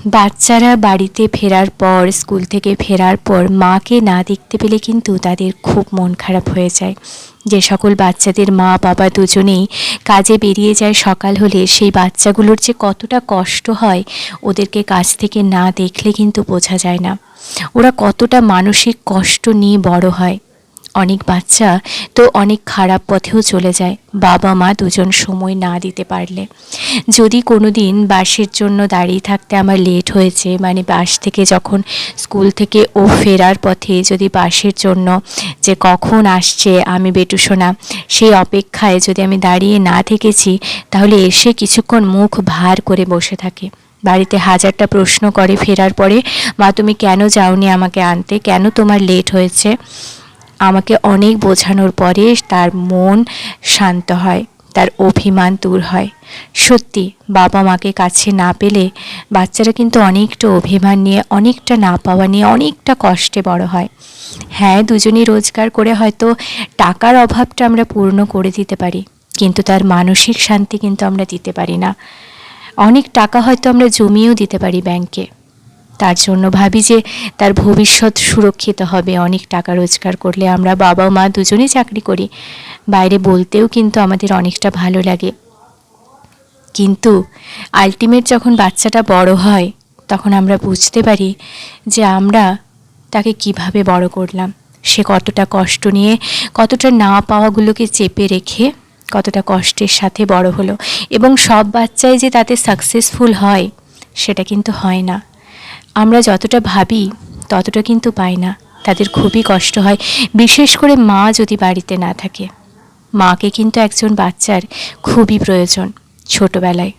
বাচ্চারা বাড়িতে ফেরার পর, স্কুল থেকে ফেরার পর মাকে না দেখতে পেলে কিন্তু তাদের খুব মন খারাপ হয়ে যায়। যে সকল বাচ্চাদের মা বাবা দুজনেই কাজে বেরিয়ে যায় সকাল হলে, সেই বাচ্চাগুলোর যে কতটা কষ্ট হয় ওদেরকে কাছ থেকে না দেখলে কিন্তু বোঝা যায় না। ওরা কতটা মানসিক কষ্ট নিয়ে বড় হয়। অনেক বাচ্চা তো অনেক খারাপ পথেও চলে যায় বাবা মা দুজন সময় না দিতে পারলে। যদি কোনো দিন বাসের জন্য দাঁড়িয়ে থাকতে আমার লেট হয়েছে, মানে বাস থেকে যখন স্কুল থেকে ও ফেরার পথে যদি বাসের জন্য যে কখন আসছে আমি বেটুসোনা সেই অপেক্ষায় যদি আমি দাঁড়িয়ে না থেকেছি, তাহলে এসে কিছুক্ষণ মুখ ভার করে বসে থাকে। বাড়িতে হাজারটা প্রশ্ন করে ফেরার পরে, মা তুমি কেন যাওনি আমাকে আনতে, কেন তোমার লেট হয়েছে। আমাকে অনেক বোঝানোর পরে তার মন শান্ত হয়, তার অভিমান দূর হয়। সত্যি বাবা মাকে কাছে না পেলে বাচ্চারা কিন্তু অনেকটা অভিমান নিয়ে, অনেকটা না পাওয়া নিয়ে, অনেকটা কষ্টে বড় হয়। হ্যাঁ, দুজনেই রোজগার করে হয়তো টাকার অভাবটা আমরা পূর্ণ করে দিতে পারি, কিন্তু তার মানসিক শান্তি কিন্তু আমরা দিতে পারি না। অনেক টাকা হয়তো আমরা জমিয়েও দিতে পারি ব্যাংকে, তার জন্য ভাবি যে তার ভবিষ্যৎ সুরক্ষিত হবে। অনেক টাকা রোজগার করলে, আমরা বাবা মা দুজনেই চাকরি করি, বাইরে বলতেও কিন্তু আমাদের অনেকটা ভালো লাগে। কিন্তু আলটিমেট যখন বাচ্চাটা বড় হয়, তখন আমরা বুঝতে পারি যে আমরা তাকে কিভাবে বড় করলাম। সে কতটা কষ্ট নিয়ে, কতটা না পাওয়াগুলোকে চেপে রেখে কতটা কষ্টের সাথে বড় হলো। এবং সব বাচ্চাই যে তাতে সাকসেসফুল হয় সেটা কিন্তু হয় না। আমরা যতটা ভাবি ততটা কিন্তু পাই না, তাদের খুবই কষ্ট হয়। বিশেষ করে মা যদি বাড়িতে না থাকে, মাকে কিন্তু একজন বাচ্চার খুবই প্রয়োজন ছোটোবেলায়।